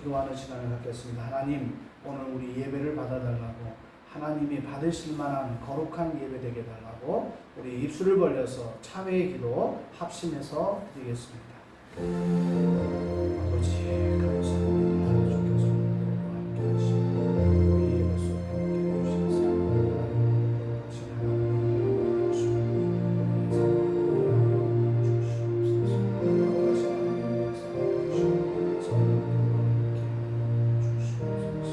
기도하는 시간을 갖겠습니다. 하나님, 오늘 우리 예배를 받아달라고, 하나님이 받으실 만한 거룩한 예배 되게 달라고 우리 입술을 벌려서 참회의 기도 합심해서 드리겠습니다. 아버지, 감사합니다. 주께서 우리와 함께 하시고 우리 예배 속에 함께 해주셔서 거룩하신 하나님의 모습을 우리 삶을 위하여 주시옵소서.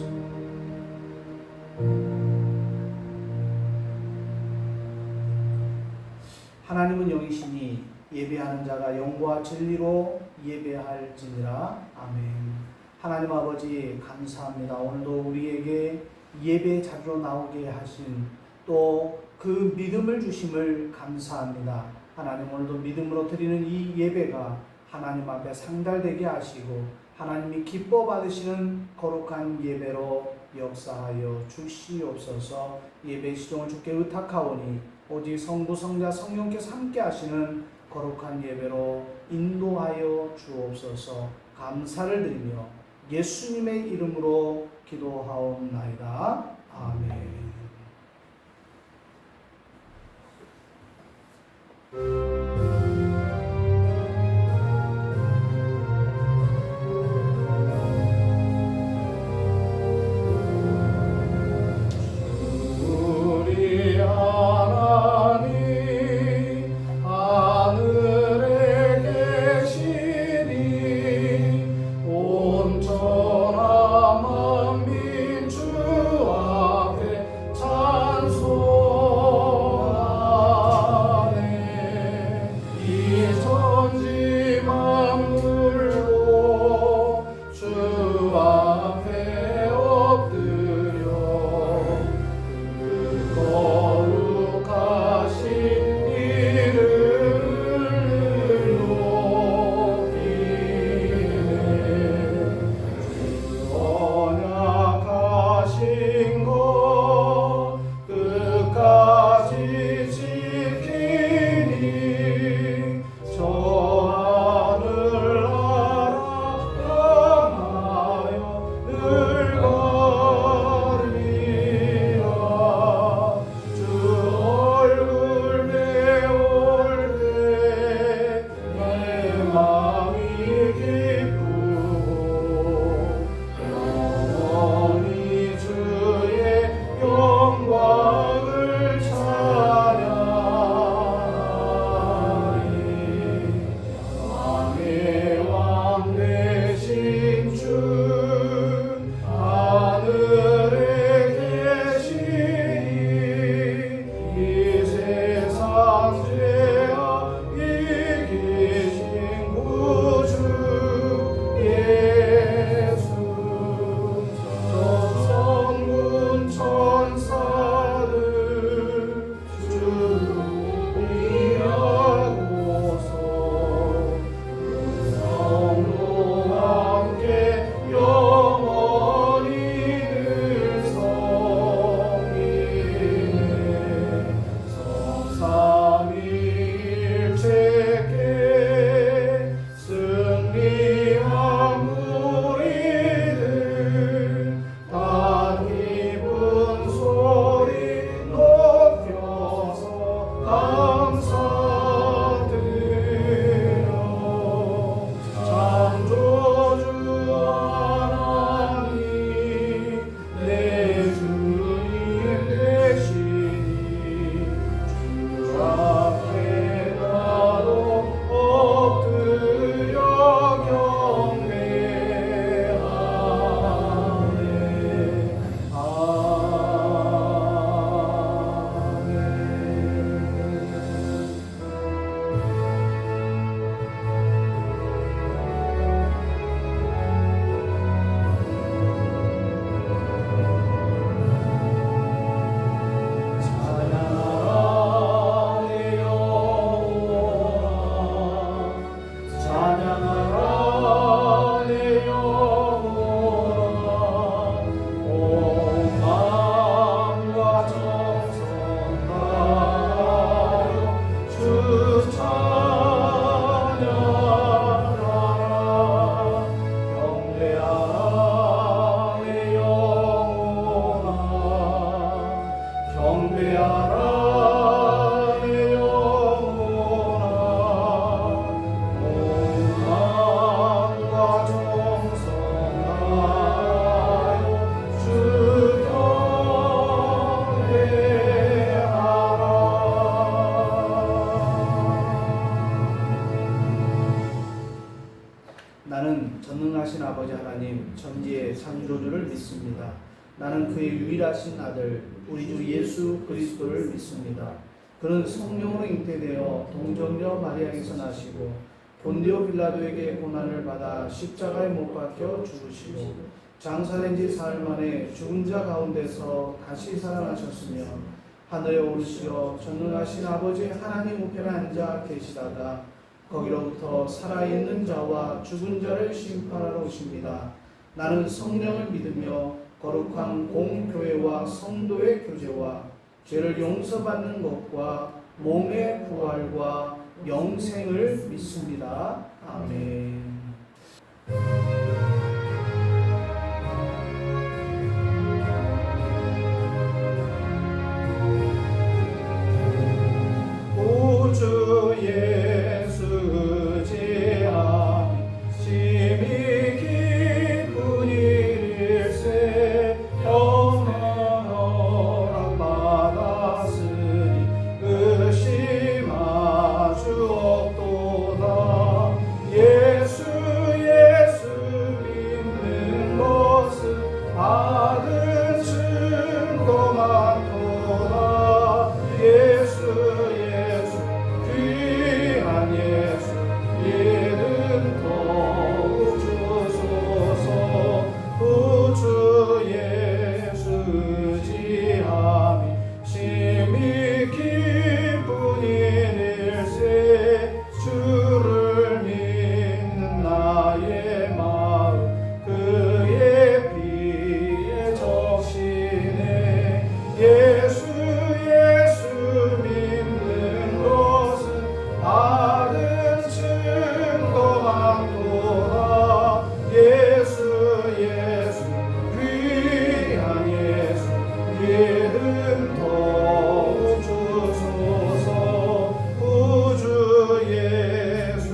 하나님은 영이시니 예배하는 자가 영과 진리로 예배할지니라. 아멘. 하나님 아버지 감사합니다. 오늘도 우리에게 예배 자리로 나오게 하신 또 그 믿음을 주심을 감사합니다. 하나님, 오늘도 믿음으로 드리는 이 예배가 하나님 앞에 상달되게 하시고 하나님이 기뻐 받으시는 거룩한 예배로 역사하여 주시옵소서. 예배 시종을 주께 의탁하오니 오직 성부 성자 성령께서 함께 하시는 거룩한 예배로 인도하여 주옵소서. 감사를 드리며 예수님의 이름으로 기도하옵나이다. 아멘. 믿습니다. 나는 그의 유일하신 아들 우리 주 예수 그리스도를 믿습니다. 그는 성령으로 잉태되어 동정녀 마리아에게서 나시고 본디오 빌라도에게 고난을 받아 십자가에 못 박혀 죽으시고 장사된 지 사흘 만에 죽은 자 가운데서 다시 살아나셨으며 하늘에 오르시어 전능하신 아버지 하나님 우편에 앉아 계시다가 거기로부터 살아있는 자와 죽은 자를 심판하러 오십니다. 나는 성령을 믿으며 거룩한 공교회와 성도의 교제와 죄를 용서받는 것과 몸의 부활과 영생을 믿습니다. 아멘. 우주 예수 지아 심히 기쁜 일일세 평안 허락 받았으니 의심하주 없도다. 예수 믿는 것은 받은 증거 많도다. 예수 귀한 예수 믿음 더욱 주소서. 우주 예수 지함이 심히 기쁜 일일세 주를 믿는 나의 마음 그의 피에 적시네. 예수 믿는 것은 받은 증거 많도다. 예수 귀한 예수 믿음 더욱 주소서. 우주 예수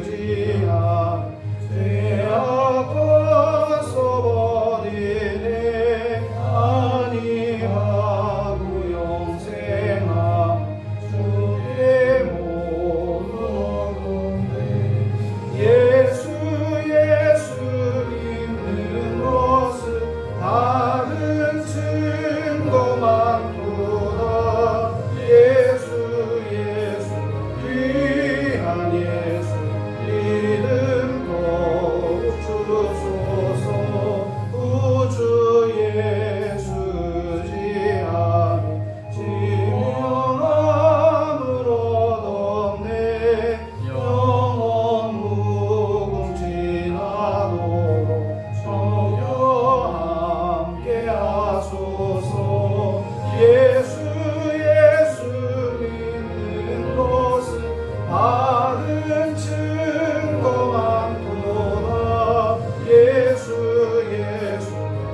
지아 죄악 벗어버리네. 아니하고 영생함 주의 몸을 얻었네. 예수 믿는 것은 다른 증거 많도다. 예수 귀한 예수 믿음 더욱 주소서. 우주 예수 지함이 지명함을 얻었네. 영원 무궁지나도록 성령 함께 하소서. 예수 믿는 것은 받은 증거 많도다. 예수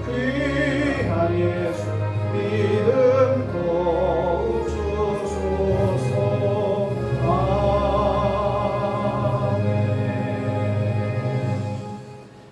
귀한 예수 믿음 더욱 주소서. 아멘.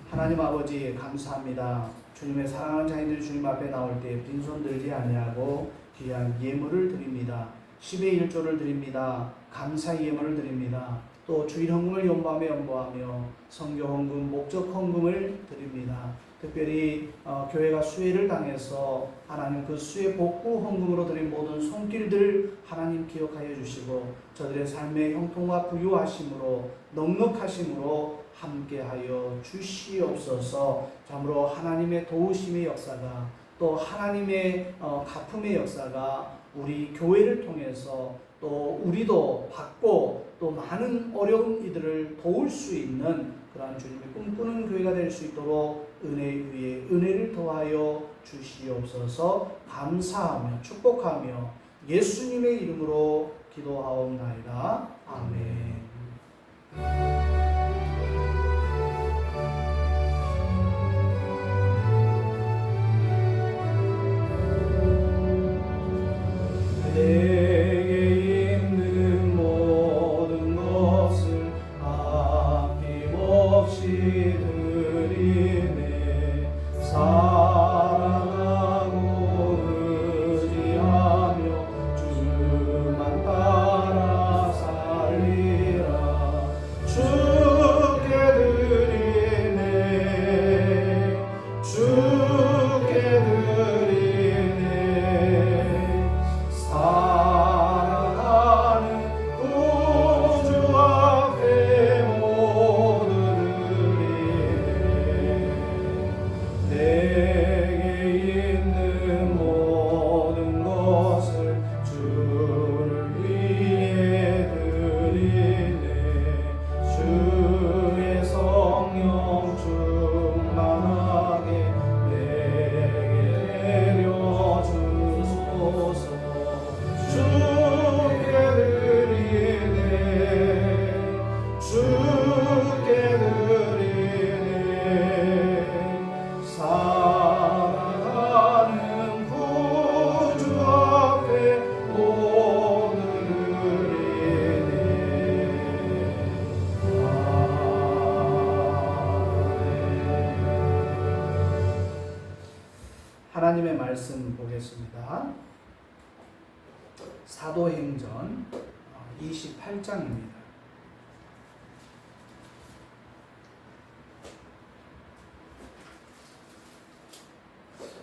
하나님 아버지 감사합니다. 주님의 사랑하는 자녀들이 주님 앞에 나올 때 빈손 들지 아니하고 귀한 예물을 드립니다. 10의 1조를 드립니다. 감사의 예물을 드립니다. 또 주일 헌금을 연보하며 성교 헌금, 목적 헌금을 드립니다. 특별히 교회가 수혜를 당해서 하나님 그 수혜 복구 헌금으로 드린 모든 손길들 하나님 기억하여 주시고 저들의 삶의 형통과 부유하심으로 넉넉하심으로 함께하여 주시옵소서. 참으로 하나님의 도우심의 역사가 또 하나님의 갚음의 역사가 우리 교회를 통해서 또 우리도 받고 또 많은 어려운 이들을 도울 수 있는 그러한 주님의 꿈꾸는 교회가 될 수 있도록 은혜 위에 은혜를 더하여 주시옵소서. 감사하며 축복하며 예수님의 이름으로 기도하옵나이다. 아멘. 내게 있는 모든 것을 아낌없이 드리네. 사랑하고 의지하며 주만 따라 살리라. 주 하나님의 말씀 보겠습니다. 사도행전 28장입니다.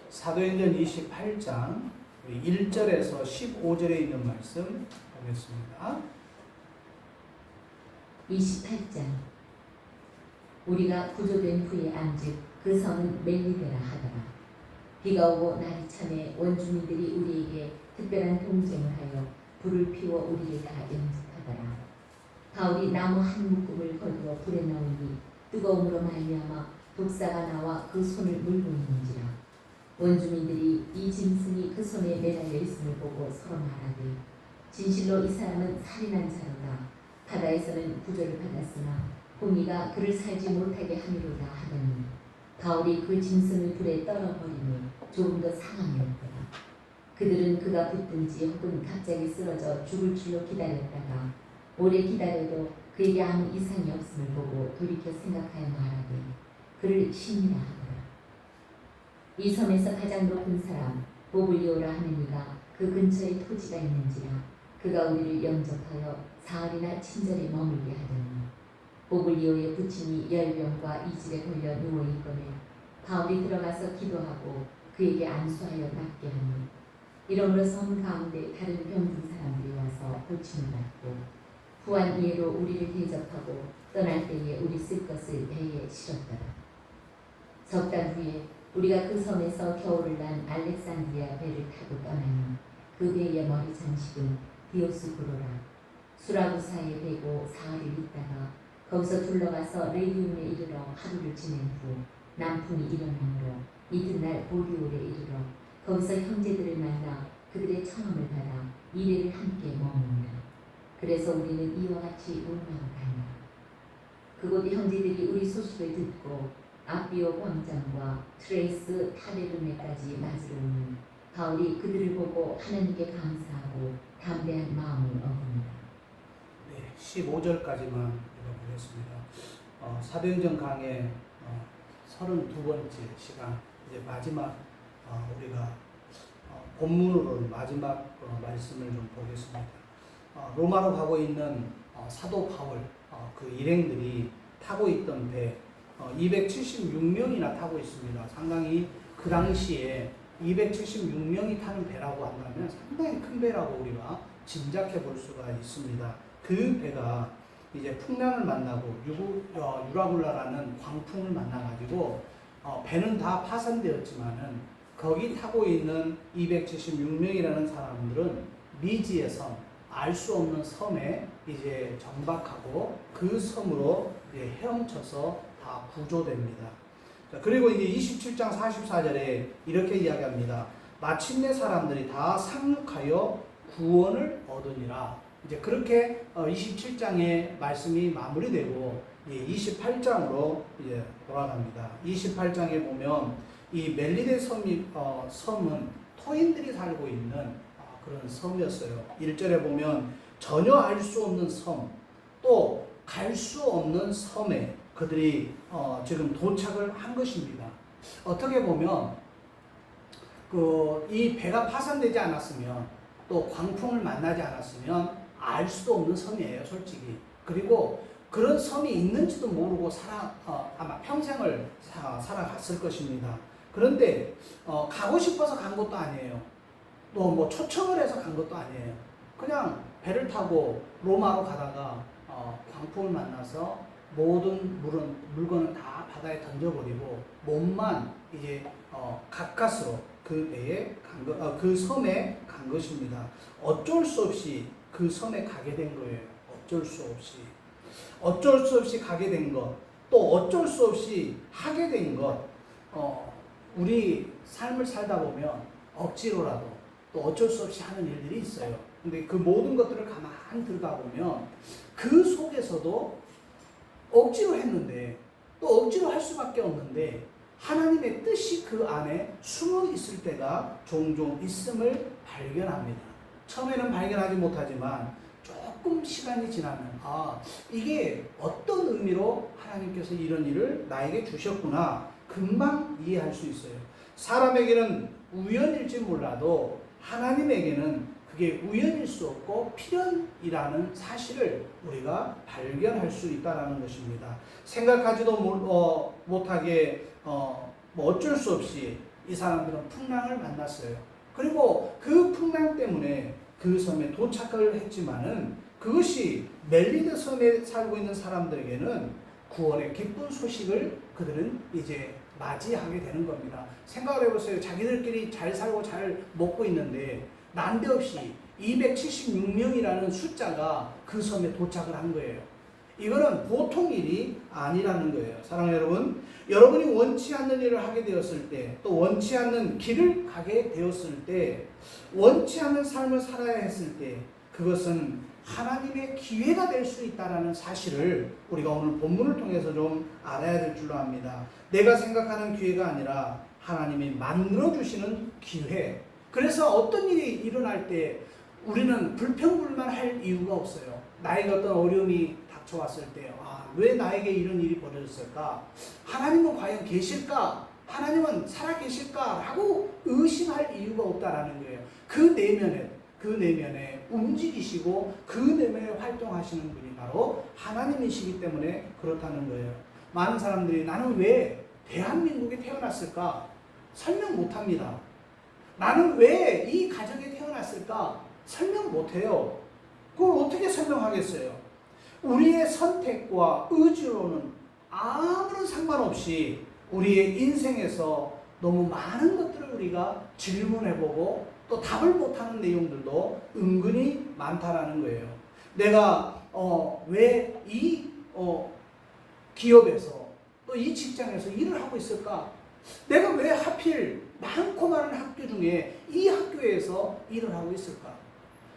사도행전 28장 1절에서 15절에 있는 말씀 보겠습니다. 28장. 우리가 구조된 후에 안즉 그 성은 멜리데라 하더라. 비가 오고 날이 차매 원주민들이 우리에게 특별한 동정을 하여 불을 피워 우리를 다 영접하더라. 바울이 나무 한 묶음을 거두어 불에 넣으니 뜨거움으로 말미암아 독사가 나와 그 손을 물고 있는지라. 원주민들이 이 짐승이 그 손에 매달려 있음을 보고 서로 말하되 진실로 이 사람은 살인한 자로다. 바다에서는 구조를 받았으나 공의가 그를 살지 못하게 함이로다 하더니 바울이 그 짐승을 불에 떨어버리니 조금 더 상함이었더라. 그들은 그가 붙든지 혹은 갑자기 쓰러져 죽을 줄로 기다렸다가 오래 기다려도 그에게 아무 이상이 없음을 보고 돌이켜 생각하여 말하되 그를 신이라 하더라. 이 섬에서 가장 높은 사람 보블리오라 하는 이가 그 근처에 토지가 있는지라 그가 우리를 영접하여 사흘이나 친절히 머물게 하더니 보블리오의 부친이 열병과 이질에 걸려 누워있거늘 바울이 들어가서 기도하고 그에게 안수하여 낫게 하니 이러므로 섬 가운데 다른 병든 사람들이 와서 고침을 받고 후한 이해로 우리를 대접하고 떠날 때에 우리 쓸 것을 배에 실었더라. 석 달 후에 우리가 그 섬에서 겨울을 난 알렉산드리아 배를 타고 떠나니 그 배의 머리 장식은 디오스구로라. 수라구사에 대고 사흘을 있다가 거기서 둘러가서 레디움에 이르러 하루를 지낸 후 남풍이 일어나므로 이튿날 보디올에 이르러 거기서 형제들을 만나 그들의 청함을 받아 이래를 함께 머무니라. 그래서 우리는 이와 같이 로마로 가니라. 그곳 형제들이 우리 소식을 듣고 아비오 광장과 트레이스 타레르네까지 맞으러 오니 바울이 그들을 보고 하나님께 감사하고 담대한 마음을 얻습니다. 네, 15절까지만 읽어보겠습니다. 사도행전 강의 32번째 시간, 이제 마지막 우리가 본문으로 마지막 말씀을 좀 보겠습니다. 로마로 가고 있는 사도 바울 그 일행들이 타고 있던 배 276명이나 타고 있습니다. 상당히 그 당시에 276명이 타는 배라고 한다면 상당히 큰 배라고 우리가 짐작해 볼 수가 있습니다. 그 배가 이제 풍랑을 만나고 유라굴라라는 광풍을 만나가지고 배는 다 파산되었지만은 거기 타고 있는 276명이라는 사람들은 미지의 섬, 알 수 없는 섬에 이제 정박하고 그 섬으로 이제 헤엄쳐서 다 구조됩니다. 그리고 이제 27장 44절에 이렇게 이야기합니다. 마침내 사람들이 다 상륙하여 구원을 얻으니라. 이제 그렇게 27장의 말씀이 마무리되고 28장으로 이제 돌아갑니다. 28장에 보면 이 멜리데 섬은 토인들이 살고 있는 그런 섬이었어요. 1절에 보면 전혀 알 수 없는 섬, 또 갈 수 없는 섬에 그들이 지금 도착을 한 것입니다. 어떻게 보면 이 배가 파산되지 않았으면 또 광풍을 만나지 않았으면 알 수도 없는 섬이에요, 솔직히. 그리고 그런 섬이 있는지도 모르고 아마 평생을 살아갔을 것입니다. 그런데 가고 싶어서 간 것도 아니에요. 또 뭐 초청을 해서 간 것도 아니에요. 그냥 배를 타고 로마로 가다가 광풍을 만나서 모든 물건은 다 바다에 던져버리고 몸만 이제 가까스로 그 배에 그 섬에 간 것입니다. 어쩔 수 없이 그 섬에 가게 된 거예요. 어쩔 수 없이 가게 된 것, 또 어쩔 수 없이 하게 된 것. 우리 삶을 살다 보면 억지로라도 또 어쩔 수 없이 하는 일들이 있어요. 근데 그 모든 것들을 가만히 들여다 보면 그 속에서도 억지로 했는데 또 억지로 할 수밖에 없는데 하나님의 뜻이 그 안에 숨어 있을 때가 종종 있음을 발견합니다. 처음에는 발견하지 못하지만 조금 시간이 지나면 이게 어떤 의미로 하나님께서 이런 일을 나에게 주셨구나 금방 이해할 수 있어요. 사람에게는 우연일지 몰라도 하나님에게는 그게 우연일 수 없고 필연이라는 사실을 우리가 발견할 수 있다는 것입니다. 생각하지도 못하게 뭐 어쩔 수 없이 이 사람들은 풍랑을 만났어요. 그리고 그 풍랑 때문에 그 섬에 도착을 했지만은 그것이 멜리데 섬에 살고 있는 사람들에게는 구원의 기쁜 소식을 그들은 이제 맞이하게 되는 겁니다. 생각을 해보세요. 자기들끼리 잘 살고 잘 먹고 있는데 난데없이 276명이라는 숫자가 그 섬에 도착을 한 거예요. 이거는 보통 일이 아니라는 거예요. 사랑하는 여러분, 여러분이 원치 않는 일을 하게 되었을 때, 또 원치 않는 길을 가게 되었을 때, 원치 않는 삶을 살아야 했을 때, 그것은 하나님의 기회가 될 수 있다는 사실을 우리가 오늘 본문을 통해서 좀 알아야 될 줄로 압니다. 내가 생각하는 기회가 아니라 하나님이 만들어주시는 기회. 그래서 어떤 일이 일어날 때 우리는 불평불만할 이유가 없어요. 나에게 어떤 어려움이 닥쳐왔을 때, 왜 나에게 이런 일이 벌어졌을까? 하나님은 과연 계실까? 하나님은 살아계실까? 라고 의심할 이유가 없다라는 거예요. 그 내면에 움직이시고 그 내면에 활동하시는 분이 바로 하나님이시기 때문에 그렇다는 거예요. 많은 사람들이 나는 왜 대한민국에 태어났을까? 설명 못합니다. 나는 왜 이 가정에 태어났을까? 설명 못해요. 그걸 어떻게 설명하겠어요? 우리의 선택과 의지로는 아무런 상관없이 우리의 인생에서 너무 많은 것들을 우리가 질문해보고 또 답을 못하는 내용들도 은근히 많다라는 거예요. 내가 왜 이 기업에서 또 이 직장에서 일을 하고 있을까? 내가 왜 하필 많고 많은 학교 중에 이 학교에서 일을 하고 있을까?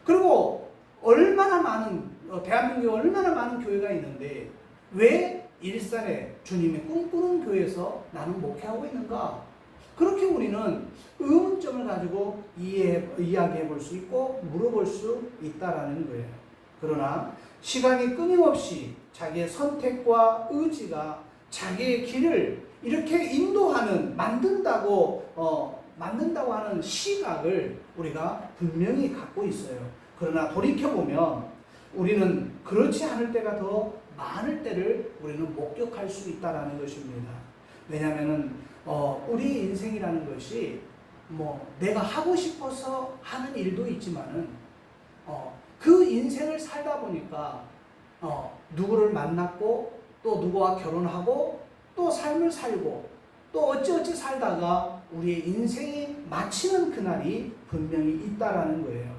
그리고 얼마나 많은 대한민국에 얼마나 많은 교회가 있는데 왜 일산에 주님의 꿈꾸는 교회에서 나는 목회하고 있는가? 그렇게 우리는 의문점을 가지고 이야기해 볼 수 있고 물어볼 수 있다라는 거예요. 그러나 시간이 끊임없이 자기의 선택과 의지가 자기의 길을 이렇게 인도하는 만든다고 하는 시각을 우리가 분명히 갖고 있어요. 그러나 돌이켜보면 우리는 그렇지 않을 때가 더 많을 때를 우리는 목격할 수 있다는 것입니다. 왜냐하면 우리 인생이라는 것이 내가 하고 싶어서 하는 일도 있지만은 그 인생을 살다 보니까 누구를 만났고 또 누구와 결혼하고 또 삶을 살고 또 어찌어찌 살다가 우리의 인생이 마치는 그날이 분명히 있다라는 거예요.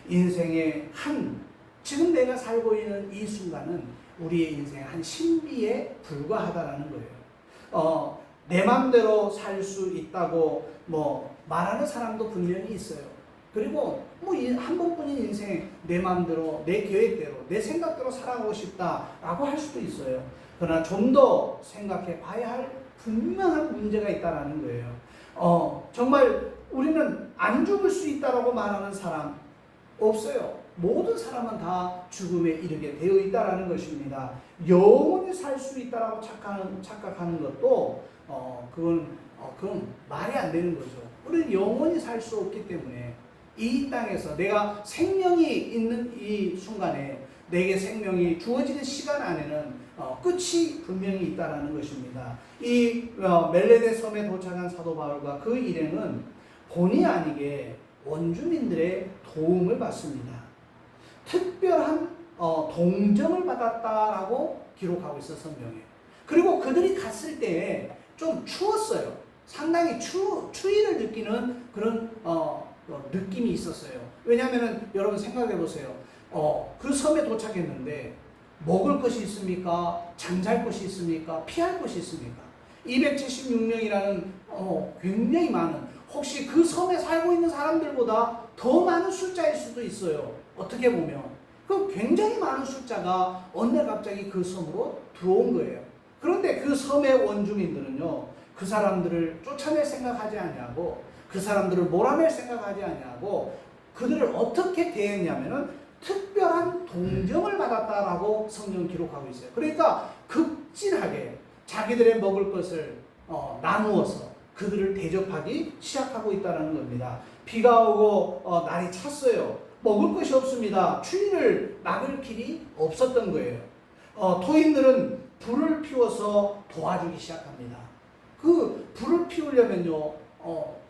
인생의 지금 내가 살고 있는 이 순간은 우리의 인생의 한 신비에 불과하다라는 거예요. 내 마음대로 살 수 있다고 말하는 사람도 분명히 있어요. 그리고 한 번뿐인 인생 내 마음대로 내 계획대로 내 생각대로 살아가고 싶다라고 할 수도 있어요. 그러나 좀 더 생각해 봐야 할 분명한 문제가 있다라는 거예요. 정말 우리는 안 죽을 수 있다라고 말하는 사람 없어요. 모든 사람은 다 죽음에 이르게 되어 있다라는 것입니다. 영원히 살 수 있다라고 착각하는 것도 그건 말이 안 되는 거죠. 우리는 영원히 살 수 없기 때문에 이 땅에서 내가 생명이 있는 이 순간에 내게 생명이 주어지는 시간 안에는 끝이 분명히 있다라는 것입니다. 이 멜레데 섬에 도착한 사도 바울과 그 일행은 본의 아니게 원주민들의 도움을 받습니다. 특별한 동정을 받았다라고 기록하고 있어 성경에. 그리고 그들이 갔을 때에 좀 추웠어요. 상당히 추위를 느끼는 그런 느낌이 있었어요. 왜냐하면 여러분 생각해 보세요. 그 섬에 도착했는데 먹을 것이 있습니까? 잠잘 것이 있습니까? 피할 것이 있습니까? 276명이라는 굉장히 많은, 혹시 그 섬에 살고 있는 사람들보다 더 많은 숫자일 수도 있어요. 어떻게 보면 그 굉장히 많은 숫자가 어느 날 갑자기 그 섬으로 들어온 거예요. 그런데 그 섬의 원주민들은요, 그 사람들을 쫓아낼 생각하지 아니하고 그 사람들을 몰아낼 생각하지 아니하고 그들을 어떻게 대했냐면은 특별한 동정을 받았다라고 성경 기록하고 있어요. 그러니까 극진하게 자기들의 먹을 것을 나누어서 그들을 대접하기 시작하고 있다는 겁니다. 비가 오고 날이 찼어요. 먹을 것이 없습니다. 추위를 막을 길이 없었던 거예요. 토인들은 불을 피워서 도와주기 시작합니다. 그 불을 피우려면요,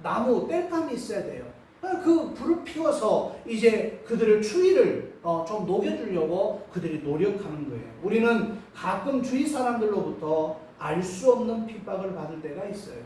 나무 땔감이 있어야 돼요. 그 불을 피워서 이제 그들을 추위를 좀 녹여주려고 그들이 노력하는 거예요. 우리는 가끔 주위 사람들로부터 알 수 없는 핍박을 받을 때가 있어요.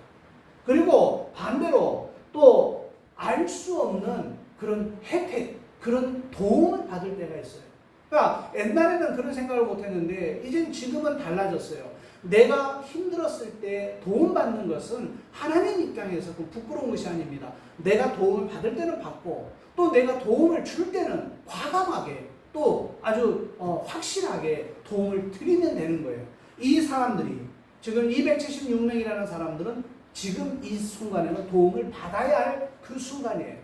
그리고 반대로 또 알 수 없는 그런 혜택, 그런 도움을 받을 때가 있어요. 그러니까 옛날에는 그런 생각을 못 했는데 이젠 지금은 달라졌어요. 내가 힘들었을 때 도움받는 것은 하나님 입장에서 그 부끄러운 것이 아닙니다. 내가 도움을 받을 때는 받고 또 내가 도움을 줄 때는 과감하게 또 아주 확실하게 도움을 드리면 되는 거예요. 이 사람들이 지금 276명이라는 사람들은 지금 이 순간에는 도움을 받아야 할 그 순간이에요.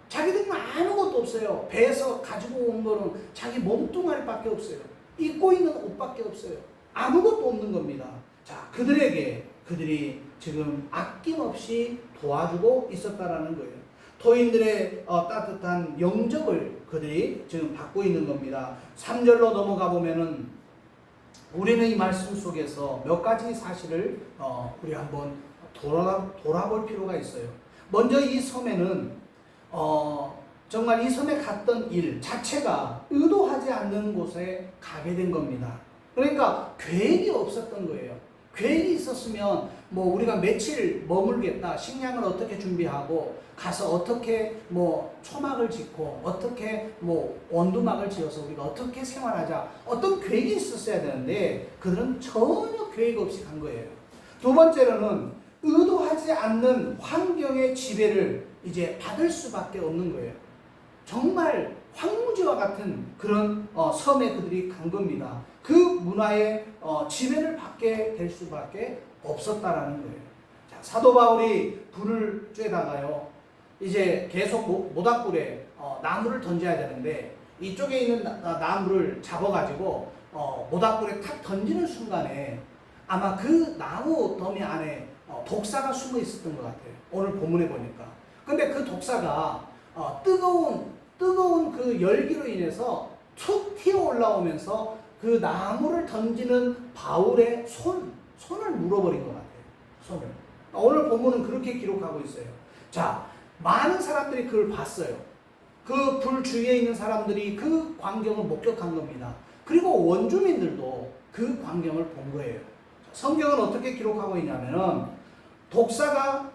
자기들은 아무것도 없어요. 배에서 가지고 온 거는 자기 몸뚱아리밖에 없어요. 입고 있는 옷밖에 없어요. 아무것도 없는 겁니다. 자, 그들이 지금 아낌없이 도와주고 있었다라는 거예요. 토인들의 따뜻한 영접을 그들이 지금 받고 있는 겁니다. 3절로 넘어가 보면은 우리는 이 말씀 속에서 몇 가지 사실을 우리 한번 돌아볼 필요가 있어요. 먼저 이 섬에는 정말 이 섬에 갔던 일 자체가 의도하지 않는 곳에 가게 된 겁니다. 그러니까 계획이 없었던 거예요. 계획이 있었으면 뭐 우리가 며칠 머물겠다, 식량을 어떻게 준비하고 가서 어떻게 뭐 초막을 짓고 어떻게 뭐 원두막을 지어서 우리가 어떻게 생활하자, 어떤 계획이 있었어야 되는데 그들은 전혀 계획 없이 간 거예요. 두 번째로는 의도하지 않는 환경의 지배를 이제 받을 수밖에 없는 거예요. 정말 황무지와 같은 그런 섬에 그들이 간 겁니다. 그 문화의 지배를 받게 될 수밖에 없었다라는 거예요. 자, 사도 바울이 불을 쬐다가요, 이제 계속 모닥불에 나무를 던져야 되는데 이쪽에 있는 나무를 잡아가지고 모닥불에 탁 던지는 순간에 아마 그 나무 더미 안에 독사가 숨어 있었던 것 같아요. 오늘 본문에 보니까. 근데 그 독사가 뜨거운 그 열기로 인해서 툭 튀어 올라오면서 그 나무를 던지는 바울의 손을 물어버린 것 같아요. 손을. 오늘 본문은 그렇게 기록하고 있어요. 자, 많은 사람들이 그걸 봤어요. 그 불 주위에 있는 사람들이 그 광경을 목격한 겁니다. 그리고 원주민들도 그 광경을 본 거예요. 성경은 어떻게 기록하고 있냐면은 독사가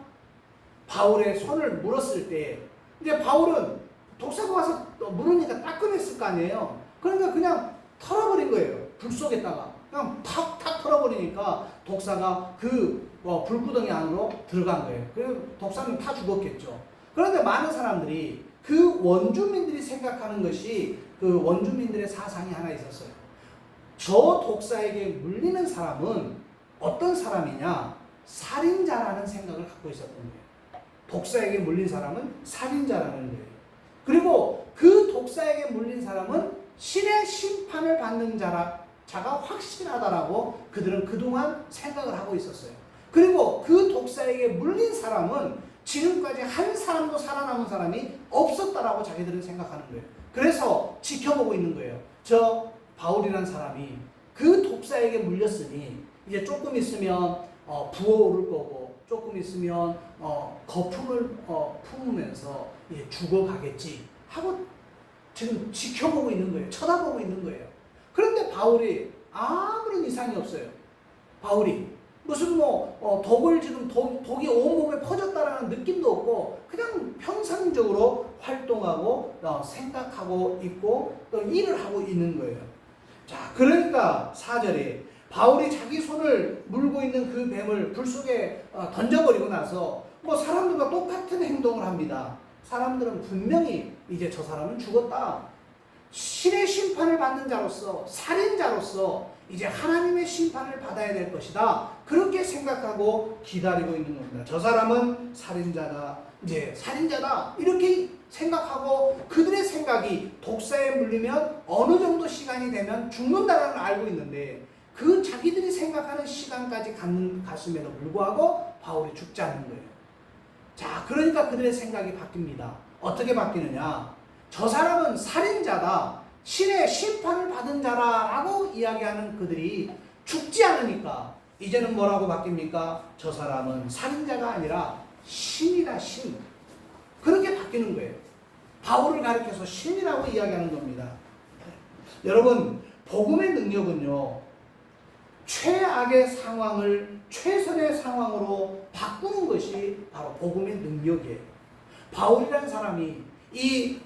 바울의 손을 물었을 때 이제 바울은 독사가 와서 물으니까 따끔했을 거 아니에요. 그러니까 그냥 털어버린 거예요. 불 속에다가 그냥 탁탁 털어버리니까 독사가 그 불구덩이 안으로 들어간 거예요. 그리고 독사는 다 죽었겠죠. 그런데 많은 사람들이 그 원주민들이 생각하는 것이 그 원주민들의 사상이 하나 있었어요. 저 독사에게 물리는 사람은 어떤 사람이냐? 살인자라는 생각을 갖고 있었던 거예요. 독사에게 물린 사람은 살인자라는 거예요. 그리고 그 독사에게 물린 사람은 신의 심판을 받는 자가 확실하다라고 그들은 그동안 생각을 하고 있었어요. 그리고 그 독사에게 물린 사람은 지금까지 한 사람도 살아남은 사람이 없었다라고 자기들은 생각하는 거예요. 그래서 지켜보고 있는 거예요. 저 바울이라는 사람이 그 독사에게 물렸으니 이제 조금 있으면 부어오를 거고 조금 있으면 거품을 품으면서 이제 죽어가겠지 하고 지금 지켜보고 있는 거예요. 쳐다보고 있는 거예요. 그런데 바울이 아무런 이상이 없어요. 바울이 무슨 독을 지금 독이 온몸에 퍼졌다라는 느낌도 없고 그냥 평상적으로 활동하고 생각하고 있고 또 일을 하고 있는 거예요. 자, 그러니까 4절에 바울이 자기 손을 물고 있는 그 뱀을 불 속에 던져버리고 나서 사람들과 똑같은 행동을 합니다. 사람들은 분명히 이제 저 사람은 죽었다. 신의 심판을 받는 자로서 살인자로서 이제 하나님의 심판을 받아야 될 것이다. 그렇게 생각하고 기다리고 있는 겁니다. 저 사람은 살인자다. 이제 살인자다. 이렇게 생각하고 그들의 생각이 독사에 물리면 어느 정도 시간이 되면 죽는다는 걸 알고 있는데 그 자기들이 생각하는 시간까지 갔음에도 불구하고 바울이 죽지 않는 거예요. 자, 그러니까 그들의 생각이 바뀝니다. 어떻게 바뀌느냐? 저 사람은 살인자다, 신의 심판을 받은 자라라고 이야기하는 그들이 죽지 않으니까 이제는 뭐라고 바뀝니까? 저 사람은 살인자가 아니라 신이다, 신. 그렇게 바뀌는 거예요. 바울을 가리켜서 신이라고 이야기하는 겁니다. 여러분, 복음의 능력은요, 최악의 상황을 최선의 상황으로 바꾸는 것이 바로 복음의 능력이에요. 바울이라는 사람이 이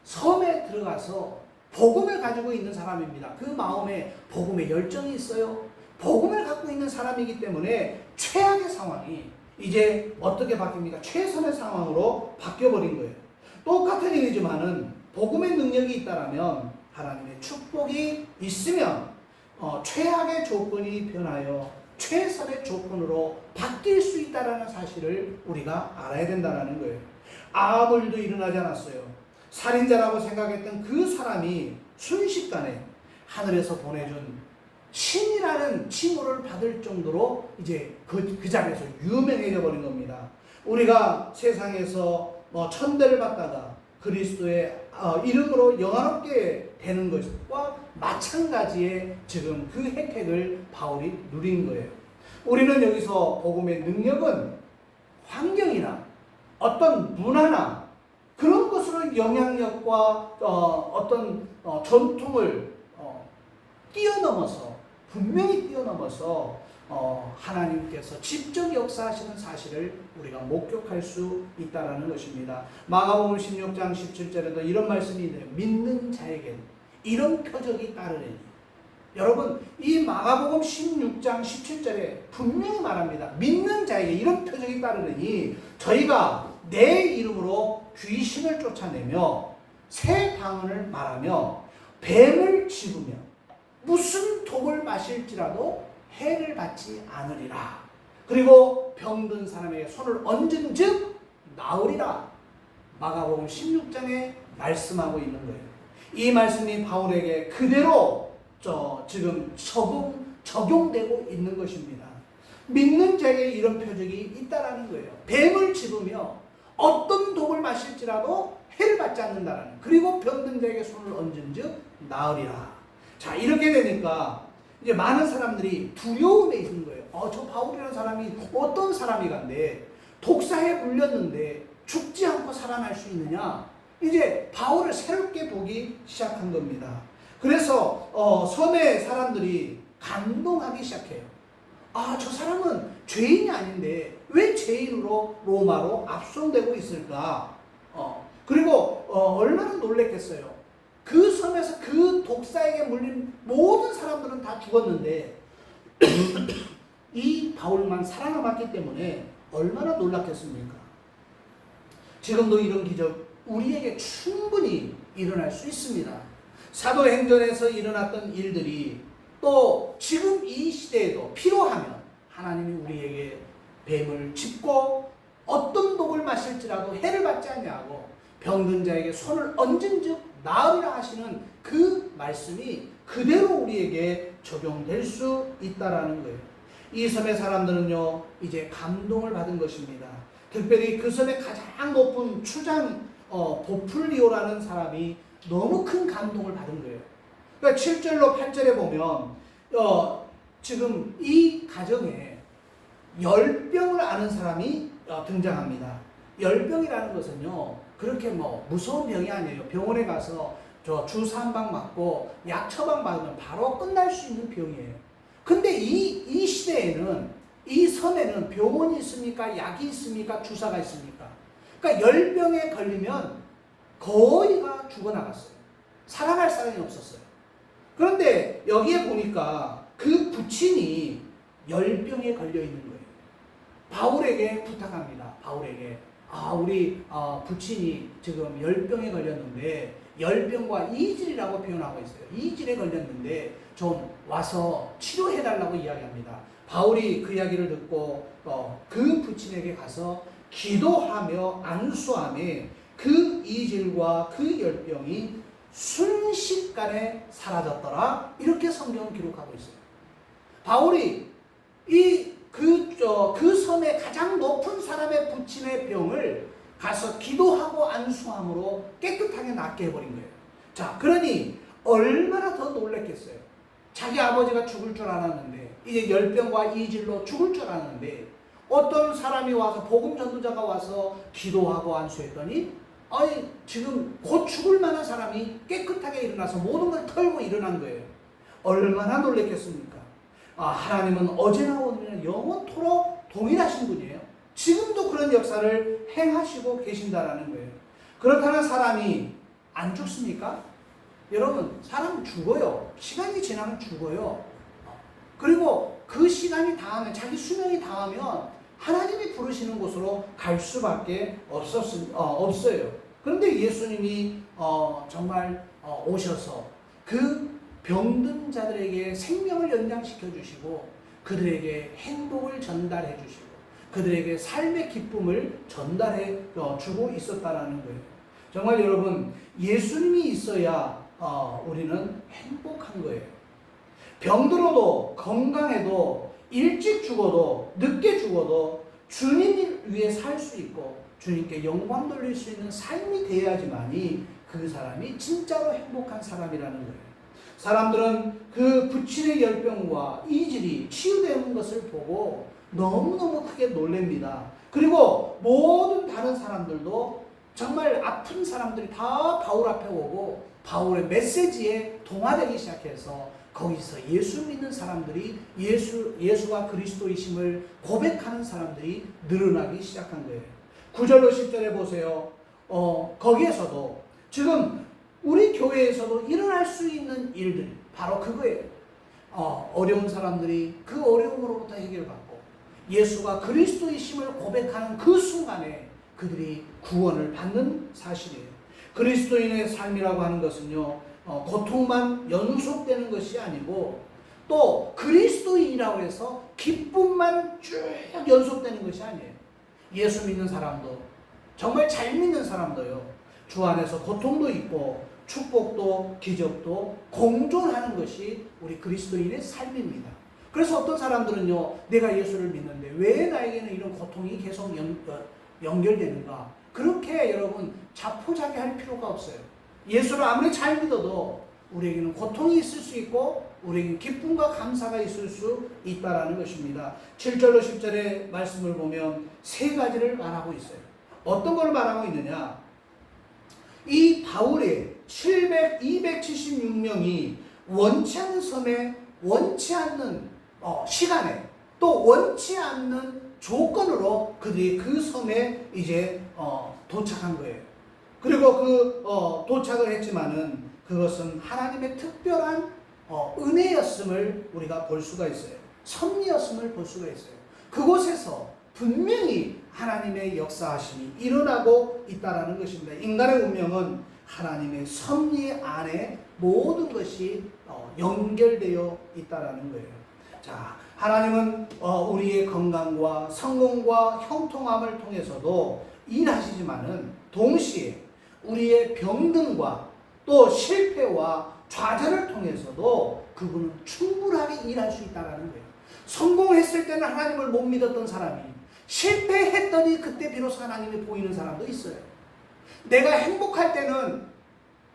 섬에 들어가서 복음을 가지고 있는 사람입니다. 그 마음에 복음의 열정이 있어요. 복음을 갖고 있는 사람이기 때문에 최악의 상황이 이제 어떻게 바뀝니까? 최선의 상황으로 바뀌어버린 거예요. 똑같은 일이지만은 복음의 능력이 있다라면, 하나님의 축복이 있으면 최악의 조건이 변하여 최선의 조건으로 바뀔 수 있다는 사실을 우리가 알아야 된다는 거예요. 아무 일도 일어나지 않았어요. 살인자라고 생각했던 그 사람이 순식간에 하늘에서 보내준 신이라는 칭호를 받을 정도로 이제 그 자리에서 유명해져 버린 겁니다. 우리가 세상에서 천대를 받다가 그리스도의 이름으로 영화롭게 되는 것과 마찬가지의 지금 그 혜택을 바울이 누린 거예요. 우리는 여기서 복음의 능력은 환경이나 어떤 문화나 그런 것으로 영향력과 어떤 전통을 뛰어넘어서, 분명히 뛰어넘어서 하나님께서 직접 역사하시는 사실을 우리가 목격할 수 있다는 것입니다. 마가복음 16장 17절에도 이런 말씀이 있네요. 믿는 자에게는 이런 표적이 따르리니. 여러분, 이 마가복음 16장 17절에 분명히 말합니다. 믿는 자에게 이런 표적이 따르니 저희가 내 이름으로 귀신을 쫓아내며 새 방언을 말하며 뱀을 집으며 무슨 독을 마실지라도 해를 받지 않으리라. 그리고 병든 사람에게 손을 얹은 즉 나으리라. 마가복음 16장에 말씀하고 있는 거예요. 이 말씀이 바울에게 그대로 지금 적용되고 있는 것입니다. 믿는 자에게 이런 표적이 있다라는 거예요. 뱀을 집으며 어떤 독을 마실지라도 해를 받지 않는다라는, 그리고 병든 자에게 손을 얹은 즉 나으리라. 자, 이렇게 되니까 이제 많은 사람들이 두려움에 있는 거예요. 저 바울이라는 사람이 어떤 사람이간데 독사에 물렸는데 죽지 않고 살아날 수 있느냐? 이제 바울을 새롭게 보기 시작한 겁니다. 그래서 섬의 사람들이 감동하기 시작해요. 저 사람은 죄인이 아닌데 왜 죄인으로 로마로 압송되고 있을까? 그리고 얼마나 놀랬겠어요. 그 섬에서 그 독사에게 물린 모든 사람들은 다 죽었는데 이 바울만 살아남았기 때문에 얼마나 놀랐겠습니까? 지금도 이런 기적 우리에게 충분히 일어날 수 있습니다. 사도행전에서 일어났던 일들이 또 지금 이 시대에도 필요하면 하나님이 우리에게 뱀을 짚고 어떤 독을 마실지라도 해를 받지 않냐고 병든 자에게 손을 얹은 즉 나으리라 하시는 그 말씀이 그대로 우리에게 적용될 수 있다라는 거예요. 이 섬의 사람들은요, 이제 감동을 받은 것입니다. 특별히 그 섬의 가장 높은 추장 보풀리오라는 사람이 너무 큰 감동을 받은 거예요. 그러니까 7절로 8절에 보면 지금 이 가정에 열병을 앓은 사람이 등장합니다. 열병이라는 것은요, 그렇게 무서운 병이 아니에요. 병원에 가서 주사 한 방 맞고 약 처방 받으면 바로 끝날 수 있는 병이에요. 근데 이 시대에는, 이 섬에는 병원이 있습니까? 약이 있습니까? 주사가 있습니까? 그러니까 열병에 걸리면 거의가 죽어나갔어요. 살아날 사람이 없었어요. 그런데 여기에 보니까 그 부친이 열병에 걸려 있는 거예요. 바울에게 부탁합니다. 바울에게 우리 부친이 지금 열병에 걸렸는데, 열병과 이질이라고 표현하고 있어요. 이질에 걸렸는데 좀 와서 치료해달라고 이야기합니다. 바울이 그 이야기를 듣고 그 부친에게 가서 기도하며 안수하며 그 이질과 그 열병이 순식간에 사라졌더라. 이렇게 성경은 기록하고 있어요. 바울이 그 섬의 가장 높은 사람의 부친의 병을 가서 기도하고 안수함으로 깨끗하게 낫게 해버린 거예요. 자, 그러니 얼마나 더 놀랬겠어요. 자기 아버지가 죽을 줄 알았는데, 이제 열병과 이질로 죽을 줄 알았는데, 어떤 사람이 와서, 복음 전도자가 와서 기도하고 안수했더니, 아니, 지금 곧 죽을 만한 사람이 깨끗하게 일어나서 모든 걸 털고 일어난 거예요. 얼마나 놀랬겠습니까? 하나님은 어제나 오늘이나 영원토록 동일하신 분이에요. 지금도 그런 역사를 행하시고 계신다라는 거예요. 그렇다면 사람이 안 죽습니까? 여러분, 사람은 죽어요. 시간이 지나면 죽어요. 그리고 그 시간이 다하면, 자기 수명이 다하면 하나님이 부르시는 곳으로 갈 수밖에 없어요. 그런데 예수님이 정말 오셔서 그 병든 자들에게 생명을 연장시켜 주시고, 그들에게 행복을 전달해 주시고, 그들에게 삶의 기쁨을 전달해 주고 있었다라는 거예요. 정말 여러분, 예수님이 있어야 우리는 행복한 거예요. 병들어도, 건강해도, 일찍 죽어도, 늦게 죽어도 주님을 위해 살 수 있고 주님께 영광 돌릴 수 있는 삶이 되어야지만이 그 사람이 진짜로 행복한 사람이라는 거예요. 사람들은 그 부친의 열병과 이질이 치유되는 것을 보고 너무너무 크게 놀랍니다. 그리고 모든 다른 사람들도, 정말 아픈 사람들이 다 바울 앞에 오고 바울의 메시지에 동화되기 시작해서 거기서 예수 믿는 사람들이, 예수가 그리스도이심을 고백하는 사람들이 늘어나기 시작한 거예요. 9절로 10절에 보세요. 거기에서도 지금 우리 교회에서도 일어날 수 있는 일들, 바로 그거예요. 어려운 사람들이 그 어려움으로부터 해결받고 예수가 그리스도이심을 고백하는 그 순간에 그들이 구원을 받는 사실이에요. 그리스도인의 삶이라고 하는 것은요, 고통만 연속되는 것이 아니고, 또 그리스도인이라고 해서 기쁨만 쭉 연속되는 것이 아니에요. 예수 믿는 사람도, 정말 잘 믿는 사람도요, 주 안에서 고통도 있고 축복도 기적도 공존하는 것이 우리 그리스도인의 삶입니다. 그래서 어떤 사람들은요, 내가 예수를 믿는데 왜 나에게는 이런 고통이 계속 연결되는가? 그렇게 여러분 자포자기할 필요가 없어요. 예수를 아무리 잘 믿어도 우리에게는 고통이 있을 수 있고 우리에게는 기쁨과 감사가 있을 수 있다라는 것입니다. 7절로 10절의 말씀을 보면 세 가지를 말하고 있어요. 어떤 걸 말하고 있느냐? 이 바울의 276명이 원치 않는 섬에, 원치 않는 시간에, 또 원치 않는 조건으로 그들이 그 섬에 이제 도착한 거예요. 그리고 도착을 했지만은 그것은 하나님의 특별한 은혜였음을 우리가 볼 수가 있어요. 섭리였음을 볼 수가 있어요. 그곳에서 분명히 하나님의 역사하심이 일어나고 있다는 것입니다. 인간의 운명은 하나님의 섭리 안에 모든 것이 연결되어 있다는 거예요. 자, 하나님은 우리의 건강과 성공과 형통함을 통해서도 일하시지만은 동시에 우리의 병든과 또 실패와 좌절을 통해서도 그분은 충분하게 일할 수 있다는 거예요. 성공했을 때는 하나님을 못 믿었던 사람이 실패했더니 그때 비로소 하나님이 보이는 사람도 있어요. 내가 행복할 때는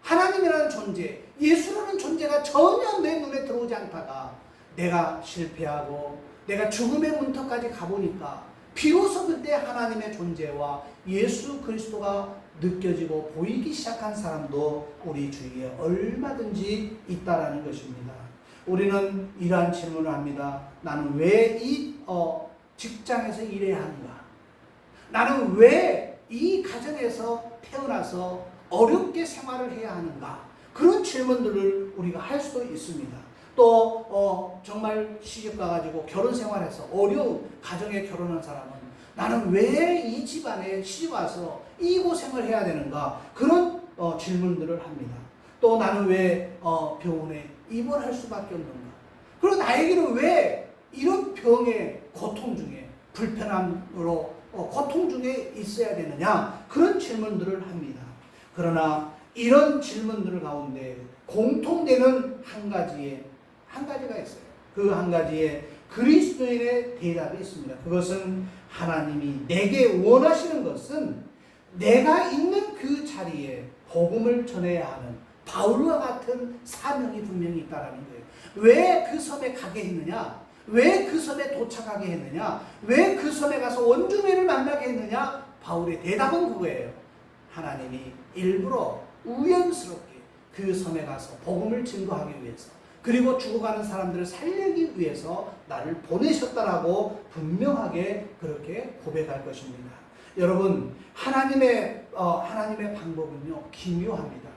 하나님이라는 존재, 예수라는 존재가 전혀 내 눈에 들어오지 않다가 내가 실패하고 내가 죽음의 문턱까지 가보니까 비로소 그때 하나님의 존재와 예수 그리스도가 느껴지고 보이기 시작한 사람도 우리 주위에 얼마든지 있다라는 것입니다. 우리는 이러한 질문을 합니다. 나는 왜 이 직장에서 일해야 하는가? 나는 왜 이 가정에서 태어나서 어렵게 생활을 해야 하는가? 그런 질문들을 우리가 할 수도 있습니다. 또 정말 시집 가가지고 결혼 생활해서 어려운 가정에 결혼한 사람은 나는 왜 이 집안에 시집 와서 이 고생을 해야 되는가? 그런 질문들을 합니다. 또 나는 왜 병원에 입원할 수밖에 없는가? 그리고 나에게는 왜 이런 병의 고통 중에 불편함으로 고통 중에 있어야 되느냐? 그런 질문들을 합니다. 그러나 이런 질문들 가운데 공통되는 한 가지가 있어요. 그 한 가지에 그리스도인의 대답이 있습니다. 그것은 하나님이 내게 원하시는 것은 내가 있는 그 자리에 복음을 전해야 하는 바울과 같은 사명이 분명히 있다라는 거예요. 왜 그 섬에 가게 했느냐? 왜 그 섬에 도착하게 했느냐? 왜 그 섬에 가서 원주민을 만나게 했느냐? 바울의 대답은 그거예요. 하나님이 일부러 우연스럽게 그 섬에 가서 복음을 증거하기 위해서, 그리고 죽어가는 사람들을 살리기 위해서 나를 보내셨다라고 분명하게 그렇게 고백할 것입니다. 여러분, 하나님의 방법은요 기묘합니다.